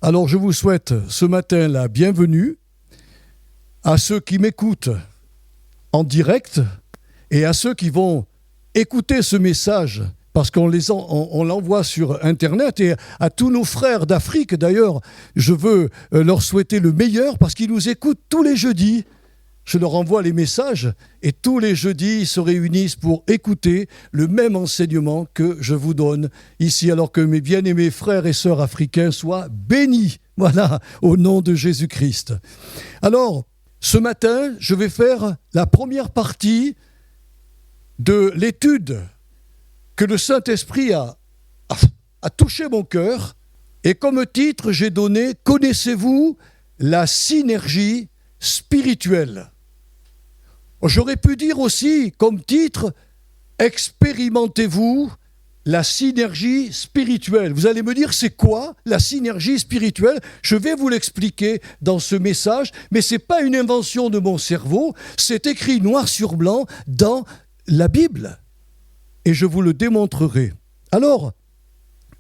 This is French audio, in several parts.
Alors je vous souhaite ce matin la bienvenue à ceux qui m'écoutent en direct et à ceux qui vont écouter ce message parce qu'on l'envoie sur Internet, et à tous nos frères d'Afrique d'ailleurs, je veux leur souhaiter le meilleur parce qu'ils nous écoutent tous les jeudis. Je leur envoie les messages et tous les jeudis, ils se réunissent pour écouter le même enseignement que je vous donne ici, alors que mes bien-aimés frères et sœurs africains soient bénis. Voilà, au nom de Jésus-Christ. Alors, ce matin, je vais faire la première partie de l'étude que le Saint-Esprit a touché mon cœur. Et comme titre, j'ai donné « Connaissez-vous la synergie spirituelle ?» J'aurais pu dire aussi comme titre « Expérimentez-vous la synergie spirituelle ?» Vous allez me dire, c'est quoi la synergie spirituelle ? Je vais vous l'expliquer dans ce message, mais ce n'est pas une invention de mon cerveau, c'est écrit noir sur blanc dans la Bible. Et je vous le démontrerai. Alors,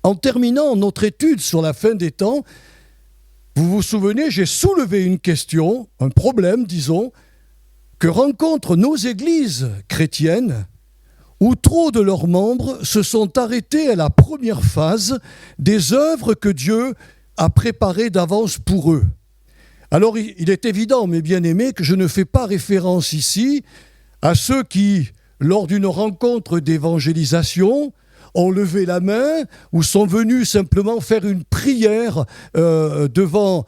en terminant notre étude sur la fin des temps, vous vous souvenez, j'ai soulevé une question, un problème, disons, que rencontrent nos églises chrétiennes, où trop de leurs membres se sont arrêtés à la première phase des œuvres que Dieu a préparées d'avance pour eux. Alors, il est évident, mes bien-aimés, que je ne fais pas référence ici à ceux qui, lors d'une rencontre d'évangélisation, ont levé la main ou sont venus simplement faire une prière devant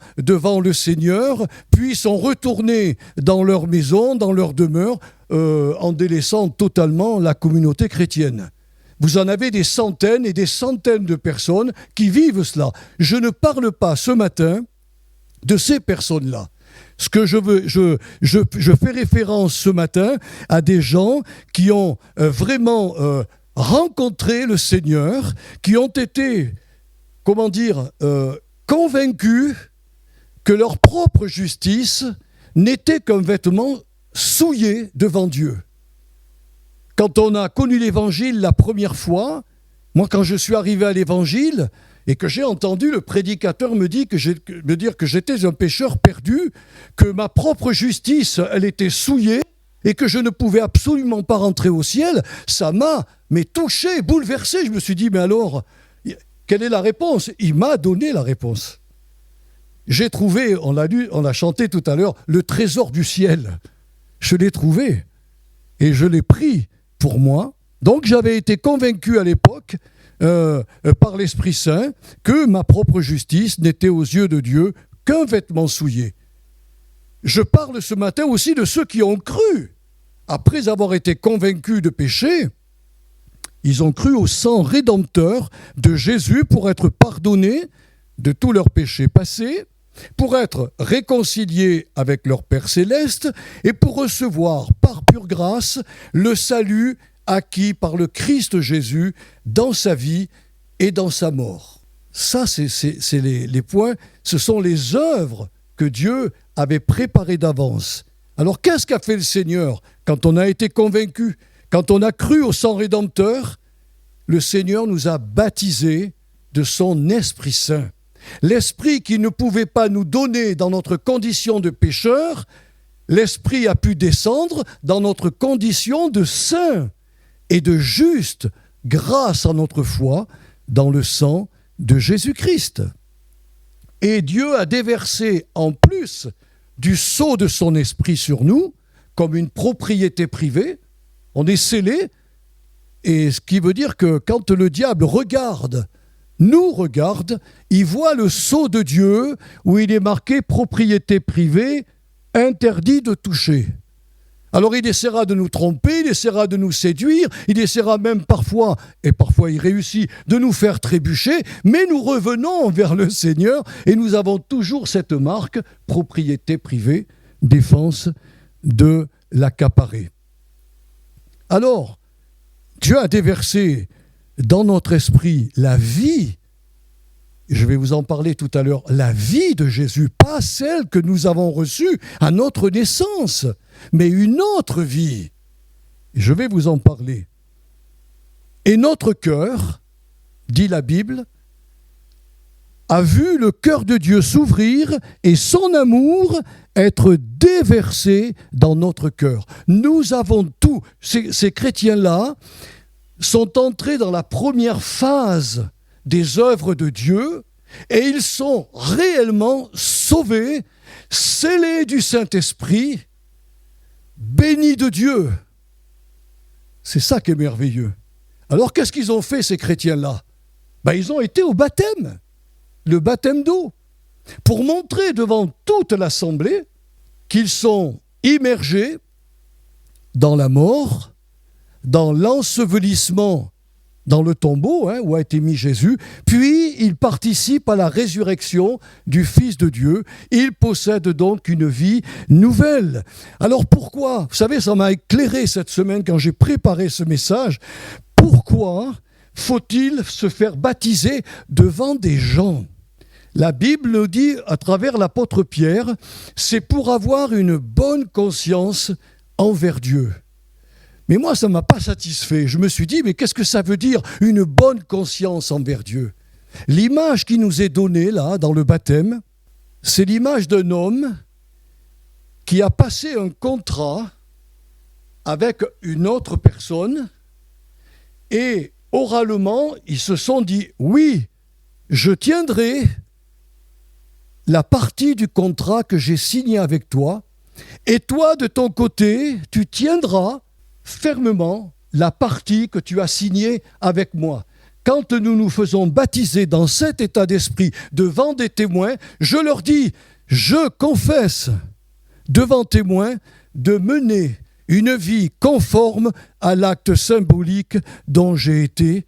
le Seigneur, puis sont retournés dans leur maison, dans leur demeure, en délaissant totalement la communauté chrétienne. Vous en avez des centaines et des centaines de personnes qui vivent cela. Je ne parle pas ce matin de ces personnes-là. Ce que je fais référence ce matin à des gens qui ont vraiment rencontré le Seigneur, qui ont été, convaincus que leur propre justice n'était qu'un vêtement souillé devant Dieu. Quand on a connu l'Évangile la première fois, moi quand je suis arrivé à l'Évangile et que j'ai entendu le prédicateur me dire que j'étais un pécheur perdu, que ma propre justice, elle était souillée et que je ne pouvais absolument pas rentrer au ciel, ça m'a touché, bouleversé. Je me suis dit, mais alors, quelle est la réponse ? Il m'a donné la réponse. J'ai trouvé, on l'a chanté tout à l'heure, le trésor du ciel. Je l'ai trouvé et je l'ai pris pour moi. Donc j'avais été convaincu à l'époque par l'Esprit Saint que ma propre justice n'était aux yeux de Dieu qu'un vêtement souillé. Je parle ce matin aussi de ceux qui ont cru. Après avoir été convaincus de péché, ils ont cru au sang rédempteur de Jésus pour être pardonnés de tous leurs péchés passés, pour être réconciliés avec leur Père céleste et pour recevoir par pure grâce le salut acquis par le Christ Jésus dans sa vie et dans sa mort. Ça, c'est les points, ce sont les œuvres que Dieu avait préparées d'avance. Alors, qu'est-ce qu'a fait le Seigneur quand on a été convaincu, quand on a cru au sang rédempteur? Le Seigneur nous a baptisés de son Esprit Saint. L'Esprit qu'il ne pouvait pas nous donner dans notre condition de pécheur, l'Esprit a pu descendre dans notre condition de saint et de juste grâce à notre foi dans le sang de Jésus-Christ. Et Dieu a déversé en plus du sceau de son Esprit sur nous, comme une propriété privée. On est scellé, et ce qui veut dire que quand le diable nous regarde, il voit le sceau de Dieu où il est marqué propriété privée, interdit de toucher. Alors il essaiera de nous tromper, il essaiera de nous séduire, il essaiera même parfois, et parfois il réussit, de nous faire trébucher, mais nous revenons vers le Seigneur et nous avons toujours cette marque, propriété privée, défense de l'accaparer. Alors, Dieu a déversé dans notre esprit la vie, je vais vous en parler tout à l'heure, la vie de Jésus, pas celle que nous avons reçue à notre naissance, mais une autre vie. Je vais vous en parler. Et notre cœur, dit la Bible, a vu le cœur de Dieu s'ouvrir et son amour être déversé dans notre cœur. Nous avons tout. Ces chrétiens-là sont entrés dans la première phase des œuvres de Dieu et ils sont réellement sauvés, scellés du Saint-Esprit, bénis de Dieu. C'est ça qui est merveilleux. Alors qu'est-ce qu'ils ont fait, ces chrétiens-là ? Ils ont été au baptême, le baptême d'eau, pour montrer devant toute l'assemblée qu'ils sont immergés dans la mort, dans l'ensevelissement dans le tombeau où a été mis Jésus, puis ils participent à la résurrection du Fils de Dieu. Ils possèdent donc une vie nouvelle. Alors pourquoi ? Vous savez, ça m'a éclairé cette semaine quand j'ai préparé ce message. Pourquoi faut-il se faire baptiser devant des gens ? La Bible nous dit, à travers l'apôtre Pierre, c'est pour avoir une bonne conscience envers Dieu. Mais moi, ça ne m'a pas satisfait. Je me suis dit, mais qu'est-ce que ça veut dire, une bonne conscience envers Dieu ? L'image qui nous est donnée, là, dans le baptême, c'est l'image d'un homme qui a passé un contrat avec une autre personne et oralement, ils se sont dit, oui, je tiendrai la partie du contrat que j'ai signé avec toi, et toi, de ton côté, tu tiendras fermement la partie que tu as signée avec moi. Quand nous nous faisons baptiser dans cet état d'esprit devant des témoins, je leur dis, je confesse devant témoins de mener une vie conforme à l'acte symbolique dont j'ai été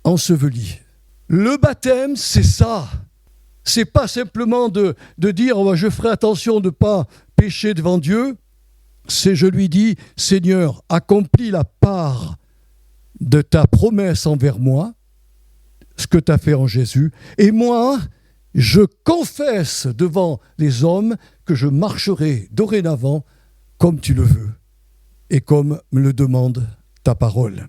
enseveli. Le baptême, c'est ça. C'est pas simplement de dire je ferai attention de ne pas pécher devant Dieu. C'est je lui dis, Seigneur, accomplis la part de ta promesse envers moi, ce que tu as fait en Jésus, et moi, je confesse devant les hommes que je marcherai dorénavant comme tu le veux et comme me le demande ta parole.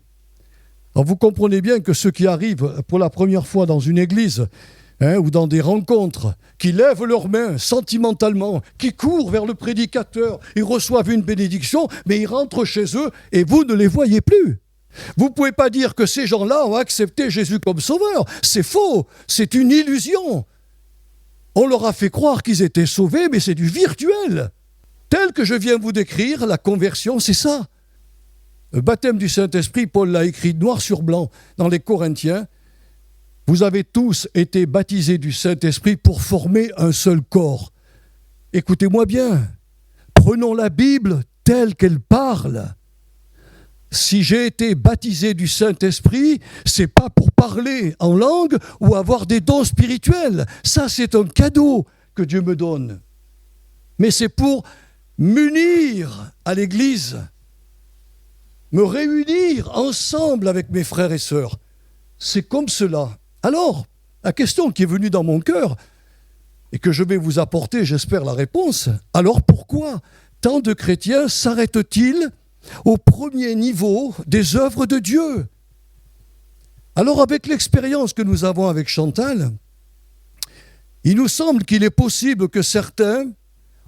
Alors vous comprenez bien que ceux qui arrivent pour la première fois dans une église ou dans des rencontres, qui lèvent leurs mains sentimentalement, qui courent vers le prédicateur, ils reçoivent une bénédiction, mais ils rentrent chez eux et vous ne les voyez plus. Vous ne pouvez pas dire que ces gens-là ont accepté Jésus comme sauveur. C'est faux, c'est une illusion. On leur a fait croire qu'ils étaient sauvés, mais c'est du virtuel. Tel que je viens vous décrire, la conversion, c'est ça. Le baptême du Saint-Esprit, Paul l'a écrit noir sur blanc dans les Corinthiens. Vous avez tous été baptisés du Saint-Esprit pour former un seul corps. Écoutez-moi bien, prenons la Bible telle qu'elle parle. Si j'ai été baptisé du Saint-Esprit, c'est pas pour parler en langue ou avoir des dons spirituels. Ça, c'est un cadeau que Dieu me donne. Mais c'est pour m'unir à l'Église, me réunir ensemble avec mes frères et sœurs. C'est comme cela. Alors, la question qui est venue dans mon cœur, et que je vais vous apporter, j'espère, la réponse, alors pourquoi tant de chrétiens s'arrêtent-ils au premier niveau des œuvres de Dieu ? Alors, avec l'expérience que nous avons avec Chantal, il nous semble qu'il est possible que certains,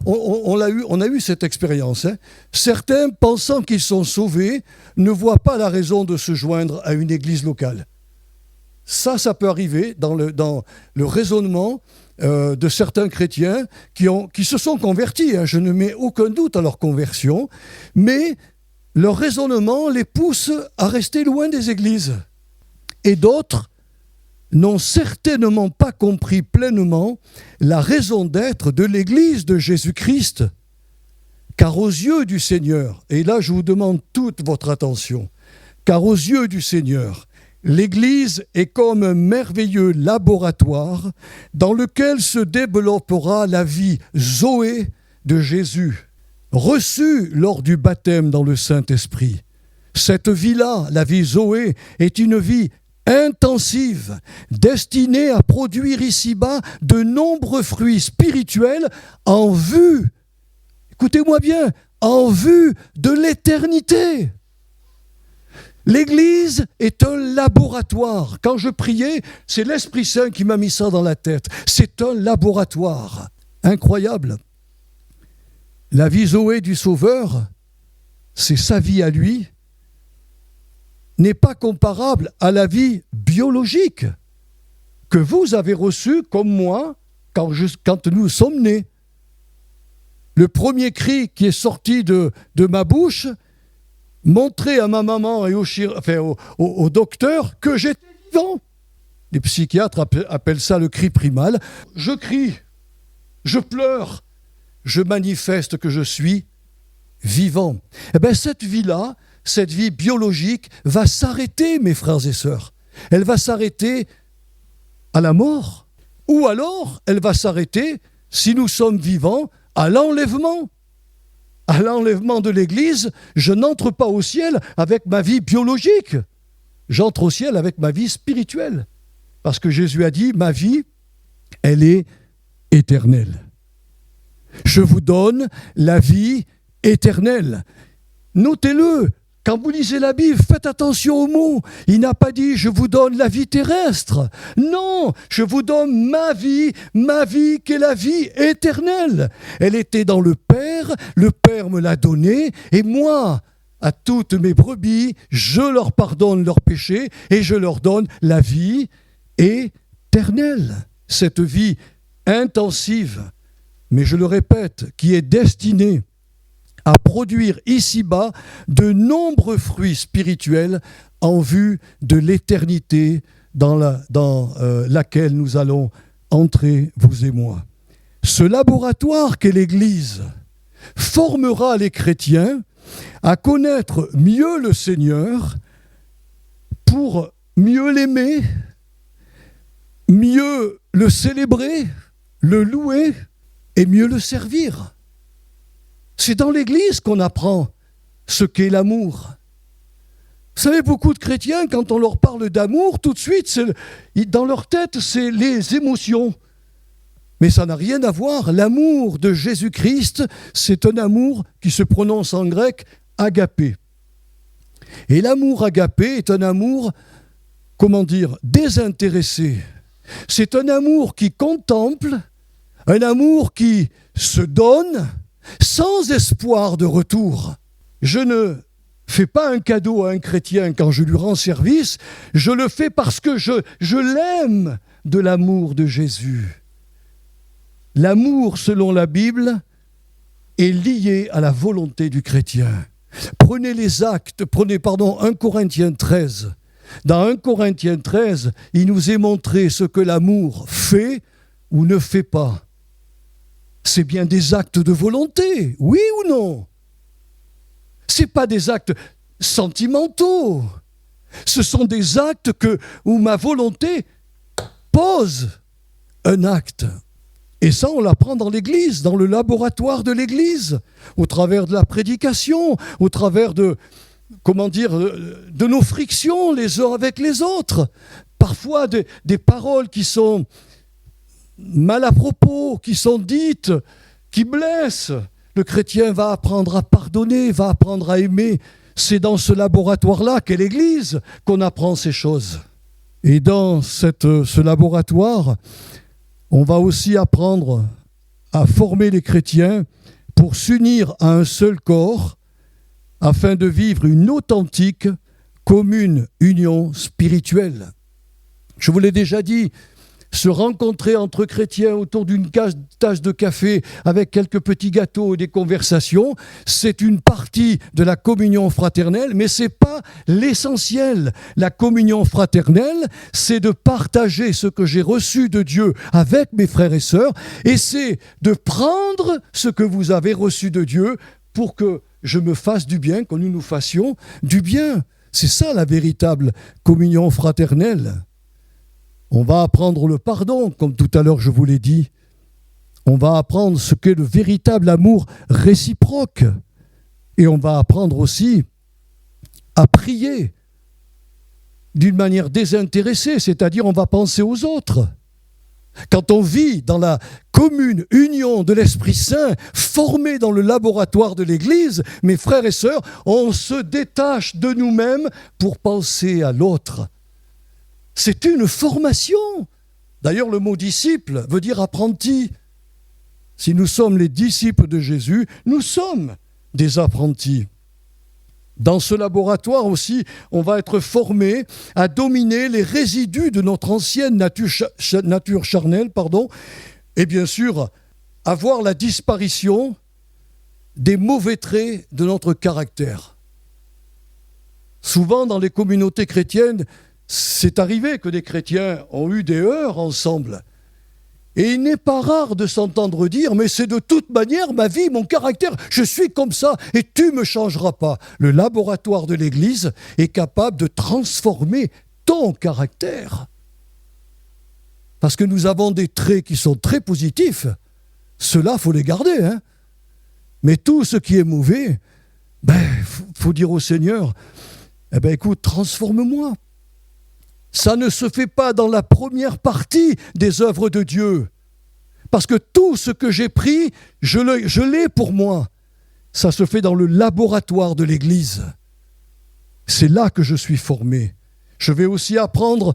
on a eu cette expérience, certains, pensant qu'ils sont sauvés, ne voient pas la raison de se joindre à une église locale. Ça peut arriver dans le raisonnement de certains chrétiens qui se sont convertis. Je ne mets aucun doute à leur conversion, mais leur raisonnement les pousse à rester loin des églises. Et d'autres n'ont certainement pas compris pleinement la raison d'être de l'Église de Jésus-Christ. Car aux yeux du Seigneur, et là je vous demande toute votre attention, car aux yeux du Seigneur, l'Église est comme un merveilleux laboratoire dans lequel se développera la vie Zoé de Jésus, reçue lors du baptême dans le Saint-Esprit. Cette vie-là, la vie Zoé, est une vie intensive, destinée à produire ici-bas de nombreux fruits spirituels en vue, écoutez-moi bien, en vue de l'éternité. L'Église est un laboratoire. Quand je priais, c'est l'Esprit Saint qui m'a mis ça dans la tête. C'est un laboratoire. Incroyable. La vie Zoé du Sauveur, c'est sa vie à lui, n'est pas comparable à la vie biologique que vous avez reçue comme moi quand nous sommes nés. Le premier cri qui est sorti de ma bouche montrait à ma maman et au docteur que j'étais vivant. Les psychiatres appellent ça le cri primal. Je crie, je pleure, je manifeste que je suis vivant. Eh bien, cette vie-là, cette vie biologique va s'arrêter, mes frères et sœurs. Elle va s'arrêter à la mort. Ou alors, elle va s'arrêter, si nous sommes vivants, à l'enlèvement. À l'enlèvement de l'Église, je n'entre pas au ciel avec ma vie biologique. J'entre au ciel avec ma vie spirituelle. Parce que Jésus a dit, ma vie, elle est éternelle. Je vous donne la vie éternelle. Notez-le, quand vous lisez la Bible, faites attention aux mots. Il n'a pas dit « je vous donne la vie terrestre ». Non, je vous donne ma vie qui est la vie éternelle. Elle était dans le Père me l'a donnée, et moi, à toutes mes brebis, je leur pardonne leurs péchés et je leur donne la vie éternelle. Cette vie intensive, mais je le répète, qui est destinée à produire ici-bas de nombreux fruits spirituels en vue de l'éternité dans laquelle nous allons entrer, vous et moi. Ce laboratoire qu'est l'Église formera les chrétiens à connaître mieux le Seigneur pour mieux l'aimer, mieux le célébrer, le louer et mieux le servir. C'est dans l'Église qu'on apprend ce qu'est l'amour. Vous savez, beaucoup de chrétiens, quand on leur parle d'amour, tout de suite, dans leur tête, c'est les émotions. Mais ça n'a rien à voir. L'amour de Jésus-Christ, c'est un amour qui se prononce en grec agapé. Et l'amour agapé est un amour, désintéressé. C'est un amour qui contemple, un amour qui se donne, sans espoir de retour. Je ne fais pas un cadeau à un chrétien quand je lui rends service, je le fais parce que je l'aime de l'amour de Jésus. L'amour, selon la Bible, est lié à la volonté du chrétien. Prenez 1 Corinthiens 13. Dans 1 Corinthiens 13, il nous est montré ce que l'amour fait ou ne fait pas. C'est bien des actes de volonté, oui ou non? Ce n'est pas des actes sentimentaux. Ce sont des actes où ma volonté pose un acte. Et ça, on l'apprend dans l'Église, dans le laboratoire de l'Église, au travers de la prédication, au travers de nos frictions les uns avec les autres. Parfois des paroles qui sont mal à propos, qui sont dites, qui blessent. Le chrétien va apprendre à pardonner, va apprendre à aimer. C'est dans ce laboratoire-là qu'est l'Église qu'on apprend ces choses. Et dans ce laboratoire, on va aussi apprendre à former les chrétiens pour s'unir à un seul corps afin de vivre une authentique, commune union spirituelle. Je vous l'ai déjà dit, se rencontrer entre chrétiens autour d'une tasse de café avec quelques petits gâteaux et des conversations, c'est une partie de la communion fraternelle, mais ce n'est pas l'essentiel. La communion fraternelle, c'est de partager ce que j'ai reçu de Dieu avec mes frères et sœurs, et c'est de prendre ce que vous avez reçu de Dieu pour que je me fasse du bien, que nous nous fassions du bien. C'est ça la véritable communion fraternelle. On va apprendre le pardon, comme tout à l'heure je vous l'ai dit. On va apprendre ce qu'est le véritable amour réciproque. Et on va apprendre aussi à prier d'une manière désintéressée, c'est-à-dire on va penser aux autres. Quand on vit dans la commune union de l'Esprit Saint formée dans le laboratoire de l'Église, mes frères et sœurs, on se détache de nous-mêmes pour penser à l'autre. C'est une formation. D'ailleurs, le mot disciple veut dire apprenti. Si nous sommes les disciples de Jésus, nous sommes des apprentis. Dans ce laboratoire aussi, on va être formé à dominer les résidus de notre ancienne nature charnelle, et bien sûr, à voir la disparition des mauvais traits de notre caractère. Souvent, dans les communautés chrétiennes, c'est arrivé que des chrétiens ont eu des heurts ensemble. Et il n'est pas rare de s'entendre dire « Mais c'est de toute manière ma vie, mon caractère, je suis comme ça et tu ne me changeras pas. » Le laboratoire de l'Église est capable de transformer ton caractère. Parce que nous avons des traits qui sont très positifs. Ceux-là, il faut les garder. Mais tout ce qui est mauvais, faut dire au Seigneur « écoute, transforme-moi. » Ça ne se fait pas dans la première partie des œuvres de Dieu. Parce que tout ce que j'ai pris, je l'ai pour moi. Ça se fait dans le laboratoire de l'Église. C'est là que je suis formé. Je vais aussi apprendre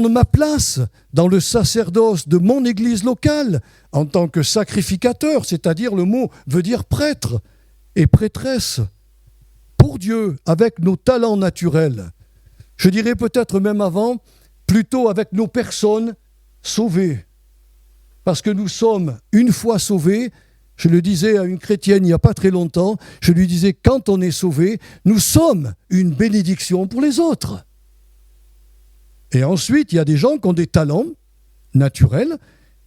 ma place dans le sacerdoce de mon Église locale en tant que sacrificateur, c'est-à-dire le mot veut dire prêtre et prêtresse. Pour Dieu, avec nos talents naturels. Je dirais peut-être même avant, plutôt avec nos personnes sauvées. Parce que nous sommes, une fois sauvés, je le disais à une chrétienne il n'y a pas très longtemps, je lui disais, quand on est sauvé, nous sommes une bénédiction pour les autres. Et ensuite, il y a des gens qui ont des talents naturels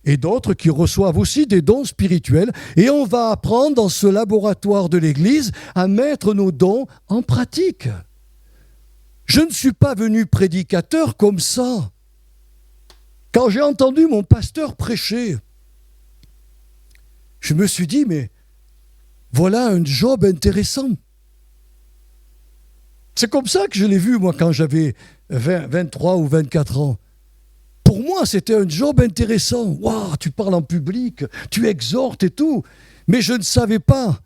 et d'autres qui reçoivent aussi des dons spirituels. Et on va apprendre dans ce laboratoire de l'Église à mettre nos dons en pratique. Je ne suis pas venu prédicateur comme ça. Quand j'ai entendu mon pasteur prêcher, je me suis dit, mais voilà un job intéressant. C'est comme ça que je l'ai vu, moi, quand j'avais 23 ou 24 ans. Pour moi, c'était un job intéressant. Waouh, tu parles en public, tu exhortes et tout. Mais je ne savais pas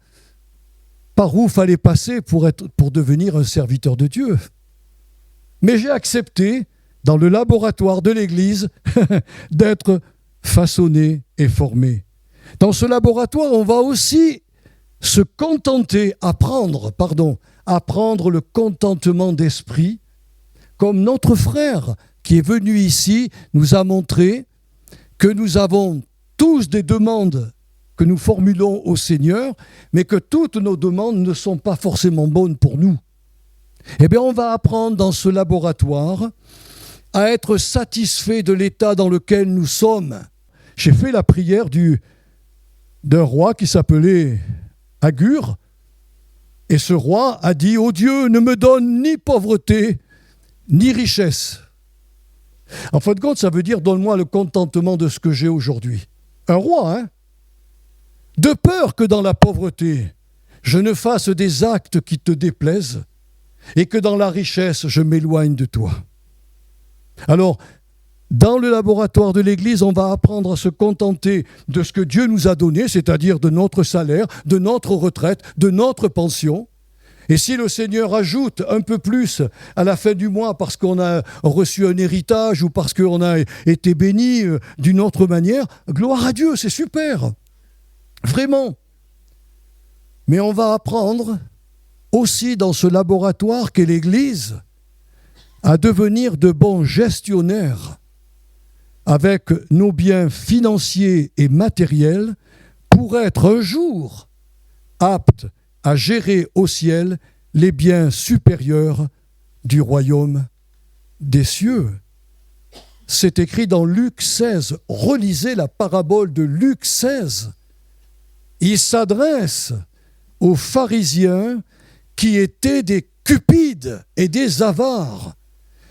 par où fallait passer pour devenir un serviteur de Dieu. Mais j'ai accepté, dans le laboratoire de l'Église, d'être façonné et formé. Dans ce laboratoire, on va aussi se contenter, apprendre le contentement d'esprit, comme notre frère qui est venu ici nous a montré que nous avons tous des demandes que nous formulons au Seigneur, mais que toutes nos demandes ne sont pas forcément bonnes pour nous. Eh bien, on va apprendre dans ce laboratoire à être satisfait de l'état dans lequel nous sommes. J'ai fait la prière d'un roi qui s'appelait Agur, et ce roi a dit « Ô Dieu, ne me donne ni pauvreté, ni richesse. » En fin de compte, ça veut dire « Donne-moi le contentement de ce que j'ai aujourd'hui. » Un roi, de peur que dans la pauvreté, je ne fasse des actes qui te déplaisent, et que dans la richesse, je m'éloigne de toi. Alors, dans le laboratoire de l'Église, on va apprendre à se contenter de ce que Dieu nous a donné, c'est-à-dire de notre salaire, de notre retraite, de notre pension. Et si le Seigneur ajoute un peu plus à la fin du mois parce qu'on a reçu un héritage ou parce qu'on a été béni d'une autre manière, gloire à Dieu, c'est super. Vraiment. Mais on va apprendre aussi dans ce laboratoire qu'est l'Église, à devenir de bons gestionnaires avec nos biens financiers et matériels pour être un jour aptes à gérer au ciel les biens supérieurs du royaume des cieux. C'est écrit dans Luc 16. Relisez la parabole de Luc 16. Il s'adresse aux pharisiens qui étaient des cupides et des avares.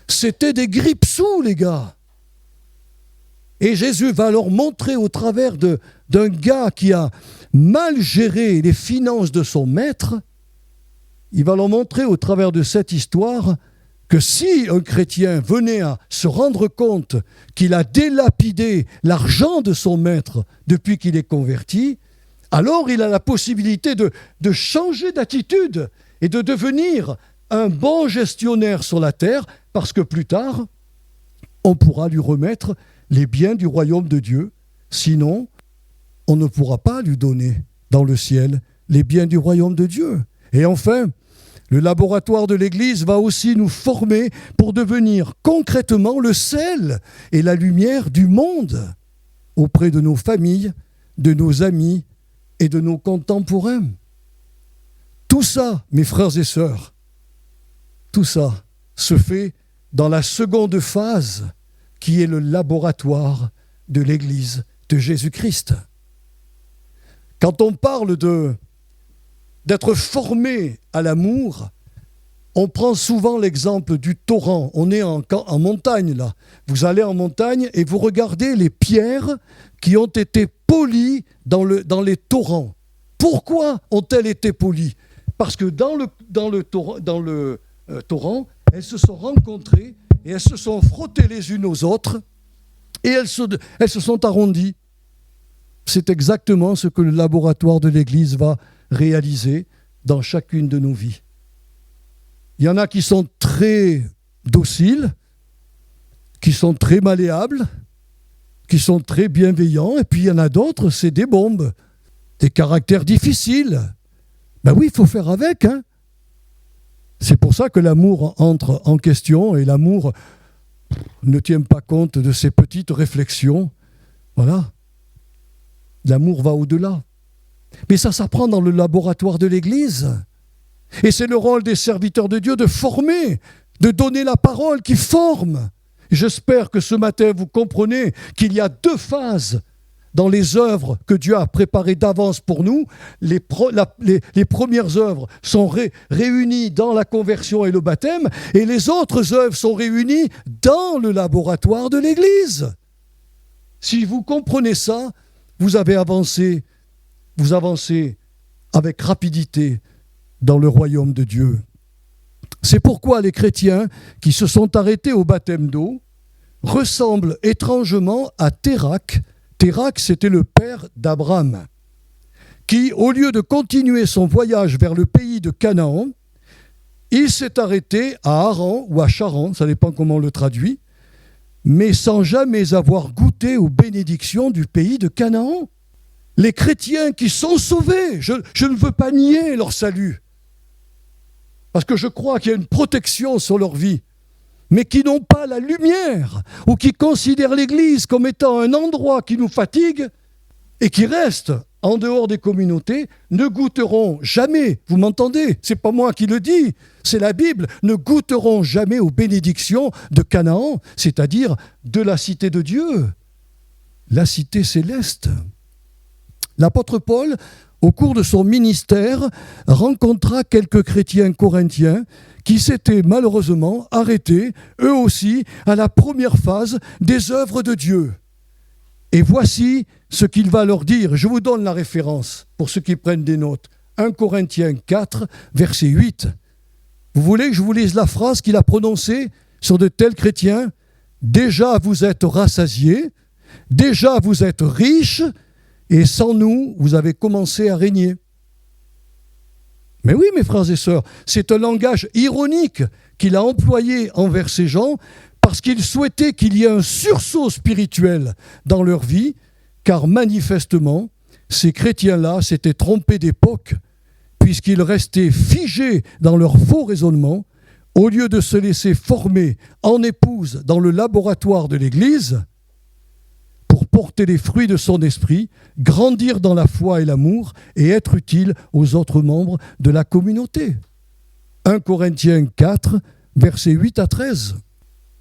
C'était des grippe-sous, les gars. Et Jésus va leur montrer au travers d'un gars qui a mal géré les finances de son maître, il va leur montrer au travers de cette histoire que si un chrétien venait à se rendre compte qu'il a délapidé l'argent de son maître depuis qu'il est converti, alors il a la possibilité de changer d'attitude et de devenir un bon gestionnaire sur la terre, parce que plus tard, on pourra lui remettre les biens du royaume de Dieu. Sinon, on ne pourra pas lui donner dans le ciel les biens du royaume de Dieu. Et enfin, le laboratoire de l'Église va aussi nous former pour devenir concrètement le sel et la lumière du monde auprès de nos familles, de nos amis et de nos contemporains. Tout ça, mes frères et sœurs, tout ça se fait dans la seconde phase qui est le laboratoire de l'Église de Jésus-Christ. Quand on parle d'être formé à l'amour, on prend souvent l'exemple du torrent. On est en montagne là. Vous allez en montagne et vous regardez les pierres qui ont été polies dans les torrents. Pourquoi ont-elles été polies ? Parce que dans le torrent, elles se sont rencontrées et elles se sont frottées les unes aux autres et elles se sont arrondies. C'est exactement ce que le laboratoire de l'Église va réaliser dans chacune de nos vies. Il y en a qui sont très dociles, qui sont très malléables, qui sont très bienveillants, et puis il y en a d'autres, c'est des bombes, des caractères difficiles. Ben oui, il faut faire avec, hein. C'est pour ça que l'amour entre en question, et l'amour ne tient pas compte de ces petites réflexions. Voilà. L'amour va au-delà. Mais ça s'apprend dans le laboratoire de l'Église. Et c'est le rôle des serviteurs de Dieu de former, de donner la parole qui forme. J'espère que ce matin, vous comprenez qu'il y a deux phases dans les œuvres que Dieu a préparées d'avance pour nous. Les premières œuvres sont réunies dans la conversion et le baptême, et les autres œuvres sont réunies dans le laboratoire de l'Église. Si vous comprenez ça, vous avancez avec rapidité dans le royaume de Dieu. C'est pourquoi les chrétiens qui se sont arrêtés au baptême d'eau ressemblent étrangement à Térac. Térac, c'était le père d'Abraham, qui, au lieu de continuer son voyage vers le pays de Canaan, il s'est arrêté à Haran ou à Charan, ça dépend comment on le traduit, mais sans jamais avoir goûté aux bénédictions du pays de Canaan. Les chrétiens qui sont sauvés, je ne veux pas nier leur salut, parce que je crois qu'il y a une protection sur leur vie, mais qui n'ont pas la lumière, ou qui considèrent l'Église comme étant un endroit qui nous fatigue, et qui restent en dehors des communautés, ne goûteront jamais, vous m'entendez, c'est pas moi qui le dis, c'est la Bible, ne goûteront jamais aux bénédictions de Canaan, c'est-à-dire de la cité de Dieu, la cité céleste. L'apôtre Paul, au cours de son ministère, rencontra quelques chrétiens corinthiens qui s'étaient malheureusement arrêtés, eux aussi, à la première phase des œuvres de Dieu. Et voici ce qu'il va leur dire. Je vous donne la référence pour ceux qui prennent des notes. 1 Corinthiens 4, verset 8. Vous voulez que je vous lise la phrase qu'il a prononcée sur de tels chrétiens ? Déjà vous êtes rassasiés, déjà vous êtes riches, et sans nous, vous avez commencé à régner. Mais oui, mes frères et sœurs, c'est un langage ironique qu'il a employé envers ces gens parce qu'il souhaitait qu'il y ait un sursaut spirituel dans leur vie, car manifestement, ces chrétiens-là s'étaient trompés d'époque, puisqu'ils restaient figés dans leur faux raisonnement, au lieu de se laisser former en épouse dans le laboratoire de l'Église, pour porter les fruits de son esprit, grandir dans la foi et l'amour et être utile aux autres membres de la communauté. 1 Corinthiens 4, versets 8 à 13.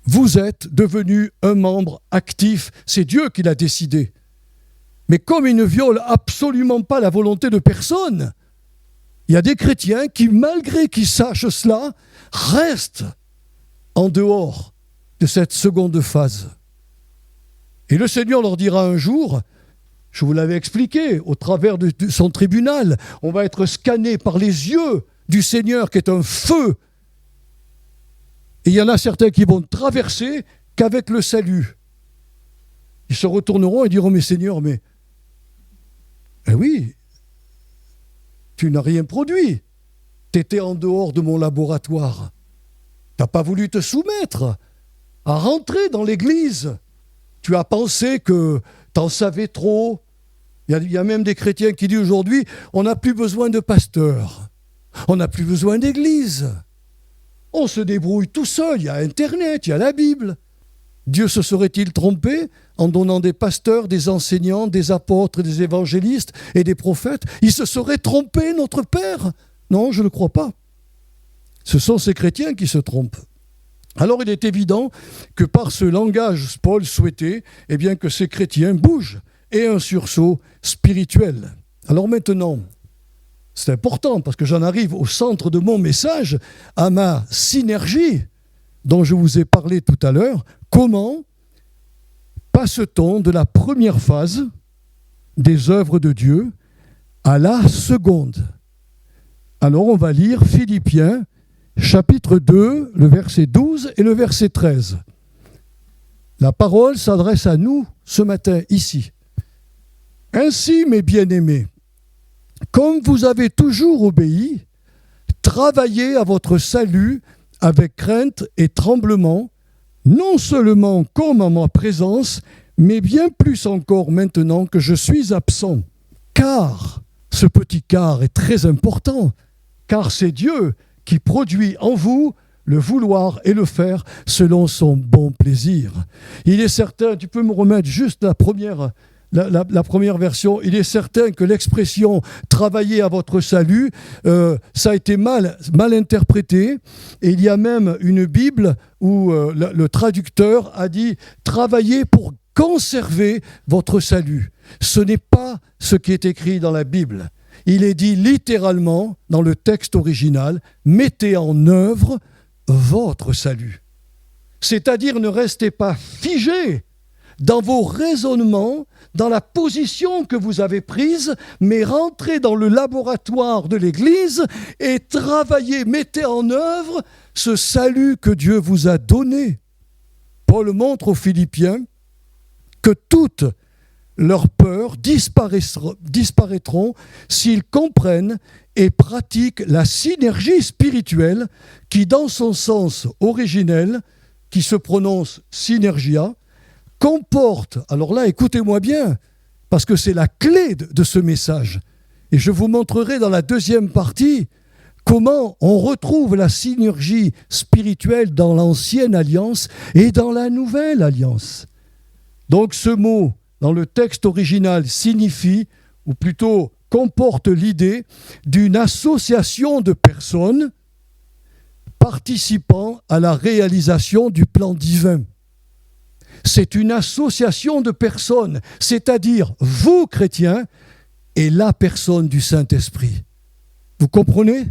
Vous êtes devenu un membre actif, c'est Dieu qui l'a décidé. Mais comme il ne viole absolument pas la volonté de personne, il y a des chrétiens qui, malgré qu'ils sachent cela, restent en dehors de cette seconde phase. Et le Seigneur leur dira un jour, je vous l'avais expliqué, au travers de son tribunal, on va être scanné par les yeux du Seigneur qui est un feu Et il y en a certains qui vont traverser qu'avec le salut. Ils se retourneront et diront, mais Seigneur, oui, tu n'as rien produit. Tu étais en dehors de mon laboratoire. Tu n'as pas voulu te soumettre à rentrer dans l'église. Tu as pensé que tu en savais trop. Il y a même des chrétiens qui disent aujourd'hui, on n'a plus besoin de pasteurs. On n'a plus besoin d'église. On se débrouille tout seul. Il y a Internet, il y a la Bible. Dieu se serait-il trompé en donnant des pasteurs, des enseignants, des apôtres, des évangélistes et des prophètes? Il se serait trompé, notre Père? Non, je ne crois pas. Ce sont ces chrétiens qui se trompent. Alors il est évident que par ce langage, Paul souhaitait que ces chrétiens bougent et un sursaut spirituel. Alors maintenant, c'est important parce que j'en arrive au centre de mon message, à ma synergie dont je vous ai parlé tout à l'heure. Comment passe-t-on de la première phase des œuvres de Dieu à la seconde? Alors on va lire Philippiens chapitre 2, le verset 12 et le verset 13. La parole s'adresse à nous ce matin ici. Ainsi, mes bien-aimés, comme vous avez toujours obéi, travaillez à votre salut avec crainte et tremblement, non seulement comme en ma présence, mais bien plus encore maintenant que je suis absent. Car, ce petit car est très important, car c'est Dieu qui produit en vous le vouloir et le faire selon son bon plaisir. Il est certain, tu peux me remettre juste la première version, il est certain que l'expression « travailler à votre salut », ça a été mal interprété. Et il y a même une Bible où le traducteur a dit « travailler pour conserver votre salut ». Ce n'est pas ce qui est écrit dans la Bible. Il est dit littéralement dans le texte original « mettez en œuvre votre salut ». C'est-à-dire ne restez pas figés dans vos raisonnements, dans la position que vous avez prise, mais rentrez dans le laboratoire de l'Église et travaillez, mettez en œuvre ce salut que Dieu vous a donné. Paul montre aux Philippiens que toutes leurs peurs disparaîtront s'ils comprennent et pratiquent la synergie spirituelle qui, dans son sens originel, qui se prononce synergia, comporte, alors là, écoutez-moi bien, parce que c'est la clé de ce message. Et je vous montrerai dans la deuxième partie comment on retrouve la synergie spirituelle dans l'ancienne alliance et dans la nouvelle alliance. Donc ce mot, dans le texte original, signifie, ou plutôt comporte l'idée d'une association de personnes participant à la réalisation du plan divin. C'est une association de personnes, c'est-à-dire vous, chrétiens, et la personne du Saint-Esprit. Vous comprenez?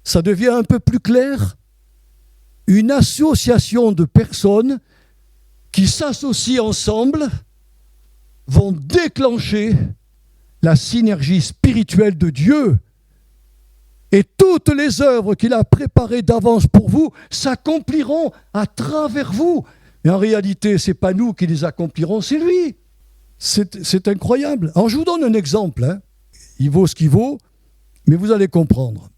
Ça devient un peu plus clair? Une association de personnes qui s'associent ensemble vont déclencher la synergie spirituelle de Dieu. Et toutes les œuvres qu'il a préparées d'avance pour vous s'accompliront à travers vous. Mais en réalité, ce n'est pas nous qui les accomplirons, c'est lui. C'est incroyable. Alors je vous donne un exemple. Il vaut ce qu'il vaut, mais vous allez comprendre.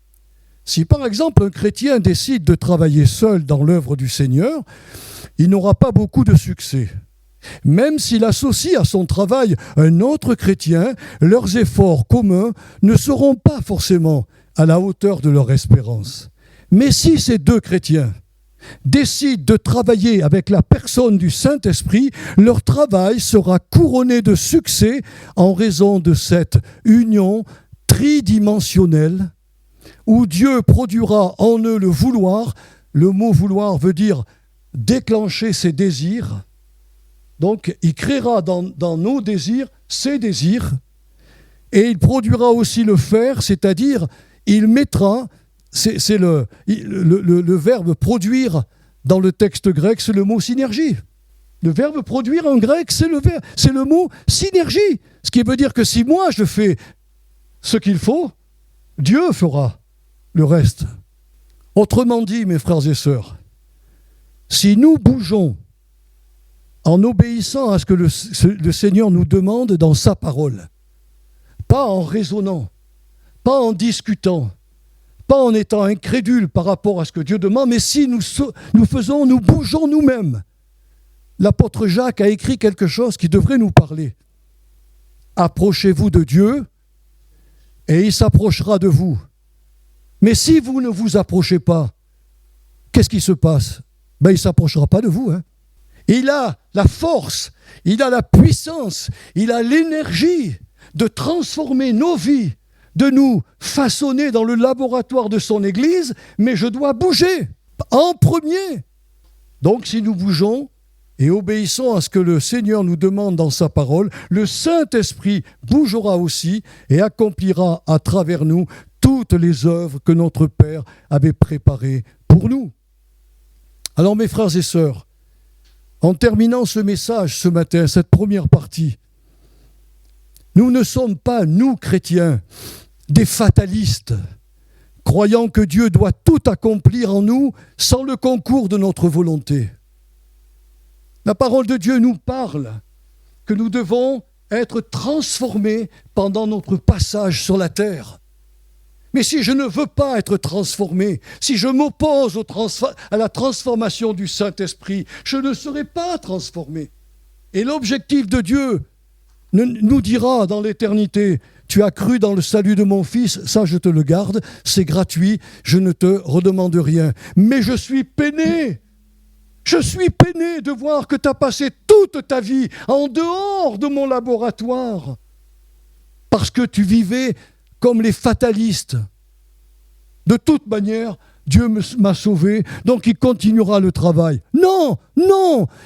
Si par exemple un chrétien décide de travailler seul dans l'œuvre du Seigneur, il n'aura pas beaucoup de succès. Même s'il associe à son travail un autre chrétien, leurs efforts communs ne seront pas forcément à la hauteur de leur espérance. Mais si ces deux chrétiens décident de travailler avec la personne du Saint-Esprit, leur travail sera couronné de succès en raison de cette union tridimensionnelle où Dieu produira en eux le vouloir. Le mot vouloir veut dire déclencher ses désirs. Donc, il créera dans nos désirs ses désirs et il produira aussi le faire, c'est-à-dire il mettra, c'est le verbe produire dans le texte grec, c'est le mot synergie. Le verbe produire en grec, c'est le mot synergie. Ce qui veut dire que si moi je fais ce qu'il faut, Dieu fera le reste. Autrement dit, mes frères et sœurs, Si nous bougeons en obéissant à ce que le Seigneur nous demande dans sa parole, pas en raisonnant, pas en discutant, pas en étant incrédule par rapport à ce que Dieu demande, mais si nous bougeons nous-mêmes. L'apôtre Jacques a écrit quelque chose qui devrait nous parler. Approchez-vous de Dieu et il s'approchera de vous. Mais si vous ne vous approchez pas, qu'est-ce qui se passe? Il ne s'approchera pas de vous. Il a la force, il a la puissance, il a l'énergie de transformer nos vies, de nous façonner dans le laboratoire de son Église, mais je dois bouger en premier. Donc si nous bougeons et obéissons à ce que le Seigneur nous demande dans sa parole, le Saint-Esprit bougera aussi et accomplira à travers nous toutes les œuvres que notre Père avait préparées pour nous. Alors mes frères et sœurs, en terminant ce message ce matin, cette première partie, nous ne sommes pas, nous chrétiens, des fatalistes, croyant que Dieu doit tout accomplir en nous sans le concours de notre volonté. La parole de Dieu nous parle que nous devons être transformés pendant notre passage sur la terre. Mais si je ne veux pas être transformé, si je m'oppose à la transformation du Saint-Esprit, je ne serai pas transformé. Et l'objectif de Dieu nous dira dans l'éternité, tu as cru dans le salut de mon fils, ça je te le garde, c'est gratuit, je ne te redemande rien. Mais je suis peiné de voir que tu as passé toute ta vie en dehors de mon laboratoire, parce que tu vivais comme les fatalistes. De toute manière, Dieu m'a sauvé, donc il continuera le travail. Non,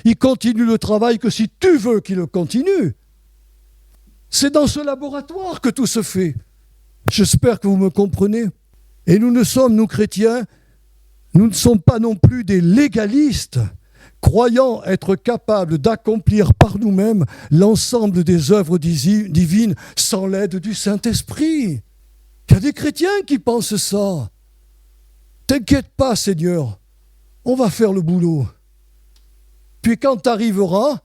il continue le travail que si tu veux qu'il le continue. C'est dans ce laboratoire que tout se fait. J'espère que vous me comprenez. Et nous chrétiens, nous ne sommes pas non plus des légalistes, croyant être capables d'accomplir par nous-mêmes l'ensemble des œuvres divines sans l'aide du Saint-Esprit. Il y a des chrétiens qui pensent ça. T'inquiète pas, Seigneur, on va faire le boulot. Puis quand tu arriveras,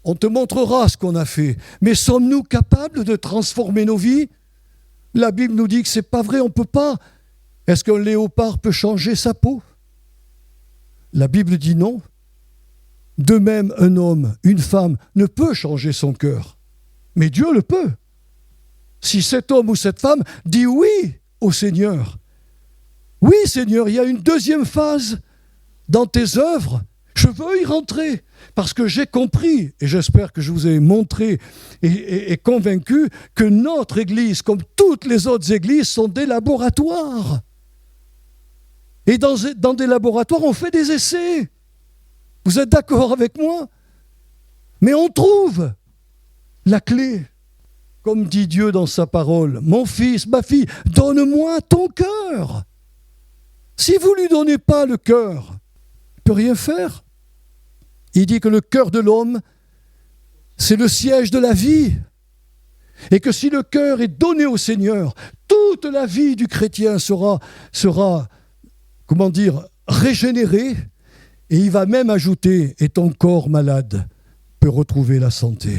on te montrera ce qu'on a fait. Mais sommes-nous capables de transformer nos vies? La Bible nous dit que c'est pas vrai, on ne peut pas. Est-ce qu'un léopard peut changer sa peau? La Bible dit non. De même, un homme, une femme ne peut changer son cœur. Mais Dieu le peut. Si cet homme ou cette femme dit oui au Seigneur, oui Seigneur, il y a une deuxième phase dans tes œuvres, je veux y rentrer, parce que j'ai compris, et j'espère que je vous ai montré et convaincu que notre Église, comme toutes les autres églises, sont des laboratoires. Et dans des laboratoires, on fait des essais. Vous êtes d'accord avec moi? Mais on trouve la clé. Comme dit Dieu dans sa parole, mon fils, ma fille, donne-moi ton cœur. Si vous ne lui donnez pas le cœur, il ne peut rien faire. Il dit que le cœur de l'homme, c'est le siège de la vie. Et que si le cœur est donné au Seigneur, toute la vie du chrétien sera régénérée. Et il va même ajouter, et ton corps malade peut retrouver la santé.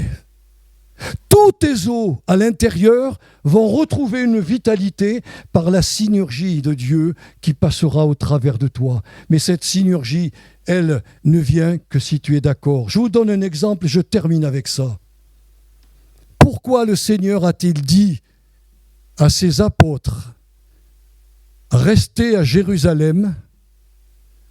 Tous tes os à l'intérieur vont retrouver une vitalité par la synergie de Dieu qui passera au travers de toi. Mais cette synergie, elle ne vient que si tu es d'accord. Je vous donne un exemple, je termine avec ça. Pourquoi le Seigneur a-t-il dit à ses apôtres, restez à Jérusalem,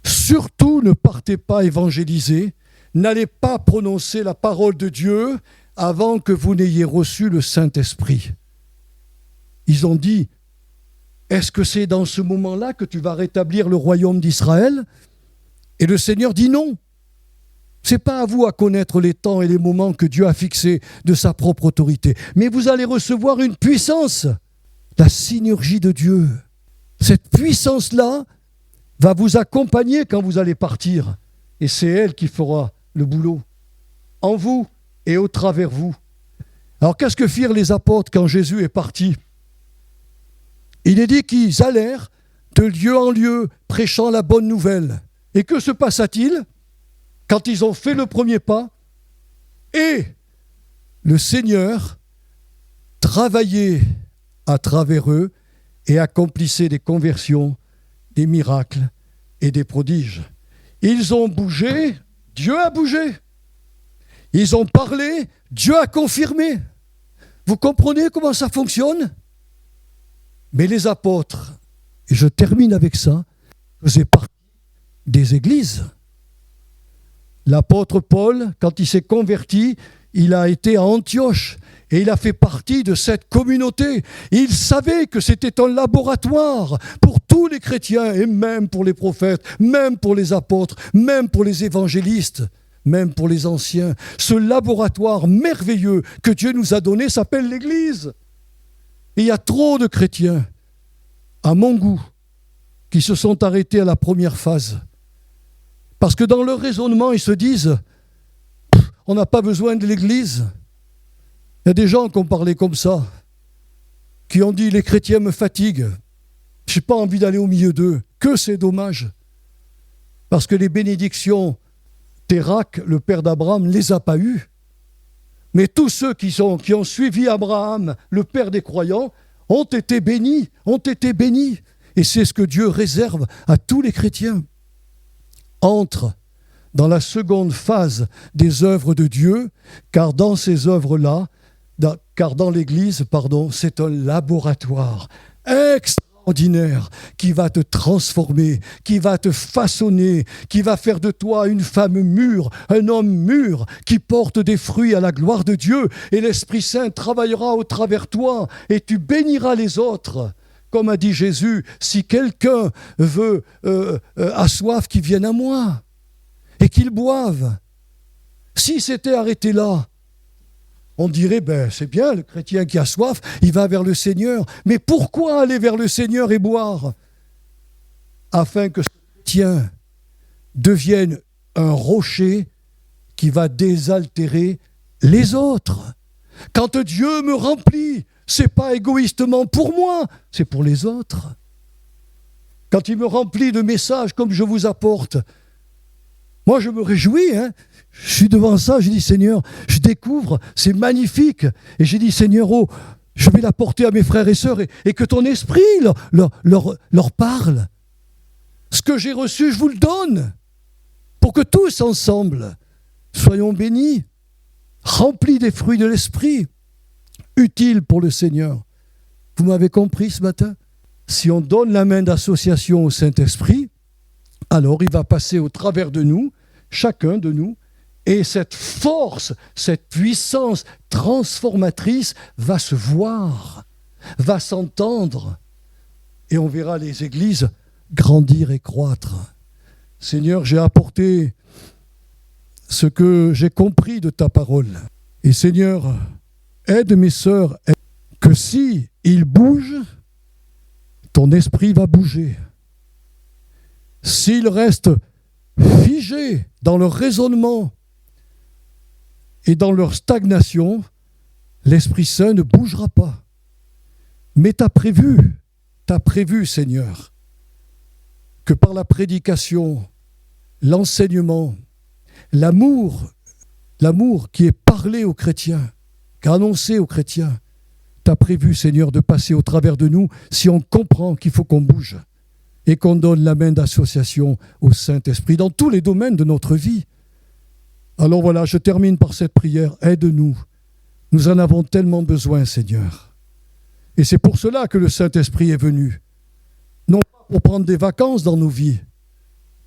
surtout ne partez pas évangéliser, n'allez pas prononcer la parole de Dieu avant que vous n'ayez reçu le Saint-Esprit. Ils ont dit, est-ce que c'est dans ce moment-là que tu vas rétablir le royaume d'Israël? Et le Seigneur dit non. Ce n'est pas à vous à connaître les temps et les moments que Dieu a fixés de sa propre autorité. Mais vous allez recevoir une puissance, la synergie de Dieu. Cette puissance-là va vous accompagner quand vous allez partir. Et c'est elle qui fera le boulot. En vous et au travers vous. Alors qu'est-ce que firent les apôtres quand Jésus est parti? Il est dit qu'ils allèrent de lieu en lieu prêchant la bonne nouvelle. Et que se passa-t-il quand ils ont fait le premier pas? Et le Seigneur travaillait à travers eux et accomplissait des conversions, des miracles et des prodiges. Ils ont bougé, Dieu a bougé. Ils ont parlé, Dieu a confirmé. Vous comprenez comment ça fonctionne? Mais les apôtres, et je termine avec ça, faisaient partie des églises. L'apôtre Paul, quand il s'est converti, il a été à Antioche et il a fait partie de cette communauté. Il savait que c'était un laboratoire pour tous les chrétiens et même pour les prophètes, même pour les apôtres, même pour les évangélistes, même pour les anciens. Ce laboratoire merveilleux que Dieu nous a donné s'appelle l'Église. Et il y a trop de chrétiens, à mon goût, qui se sont arrêtés à la première phase. Parce que dans leur raisonnement, ils se disent « on n'a pas besoin de l'Église ». Il y a des gens qui ont parlé comme ça, qui ont dit « les chrétiens me fatiguent, je n'ai pas envie d'aller au milieu d'eux ». Que c'est dommage. Parce que les bénédictions, Térac, le père d'Abraham, ne les a pas eues. Mais tous ceux qui ont suivi Abraham, le père des croyants, ont été bénis, Et c'est ce que Dieu réserve à tous les chrétiens. Entre dans la seconde phase des œuvres de Dieu, car dans ces œuvres-là, dans l'Église, c'est un laboratoire extraordinaire qui va te transformer, qui va te façonner, qui va faire de toi une femme mûre, un homme mûr, qui porte des fruits à la gloire de Dieu, et l'Esprit Saint travaillera au travers toi, et tu béniras les autres. Comme a dit Jésus, si quelqu'un a soif, qu'il vienne à moi, et qu'il boive. Si c'était arrêté là, on dirait, c'est bien, le chrétien qui a soif, il va vers le Seigneur. Mais pourquoi aller vers le Seigneur et boire? Afin que ce chrétien devienne un rocher qui va désaltérer les autres. Quand Dieu me remplit, c'est pas égoïstement pour moi, c'est pour les autres. Quand il me remplit de messages comme je vous apporte, moi je me réjouis, Je suis devant ça, je dis Seigneur, je découvre, c'est magnifique. Et j'ai dit Seigneur, je vais l'apporter à mes frères et sœurs et que ton esprit leur parle. Ce que j'ai reçu, je vous le donne. Pour que tous ensemble soyons bénis, remplis des fruits de l'esprit, utiles pour le Seigneur. Vous m'avez compris ce matin? Si on donne la main d'association au Saint-Esprit, alors il va passer au travers de nous, chacun de nous, et cette force, cette puissance transformatrice va se voir, va s'entendre, et on verra les églises grandir et croître. Seigneur, j'ai apporté ce que j'ai compris de ta parole. Et Seigneur, aide mes sœurs, que si ils bougent, ton esprit va bouger. S'ils restent figés dans leur raisonnement et dans leur stagnation, l'Esprit Saint ne bougera pas. Mais tu as prévu, Seigneur, que par la prédication, l'enseignement, l'amour qui est parlé aux chrétiens, annoncé aux chrétiens, tu as prévu, Seigneur, de passer au travers de nous si on comprend qu'il faut qu'on bouge et qu'on donne la main d'association au Saint-Esprit dans tous les domaines de notre vie. Alors voilà, je termine par cette prière. Aide-nous. Nous en avons tellement besoin, Seigneur. Et c'est pour cela que le Saint-Esprit est venu. Non pas pour prendre des vacances dans nos vies,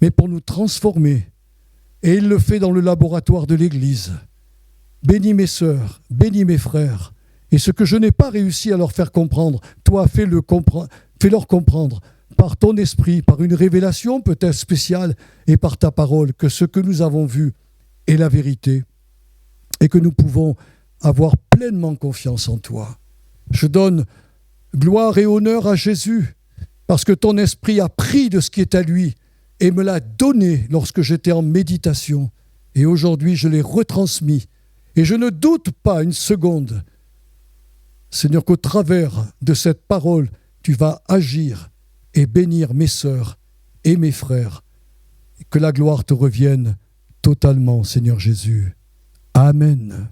mais pour nous transformer. Et il le fait dans le laboratoire de l'Église. Bénis mes sœurs, bénis mes frères. Et ce que je n'ai pas réussi à leur faire comprendre, toi, fais-leur comprendre par ton esprit, par une révélation peut-être spéciale et par ta parole, que ce que nous avons vu est la vérité et que nous pouvons avoir pleinement confiance en toi. Je donne gloire et honneur à Jésus parce que ton esprit a pris de ce qui est à lui et me l'a donné lorsque j'étais en méditation. Et aujourd'hui, je l'ai retransmis. Et je ne doute pas une seconde, Seigneur, qu'au travers de cette parole, tu vas agir et bénir mes sœurs et mes frères Que la gloire te revienne totalement, Seigneur Jésus. Amen.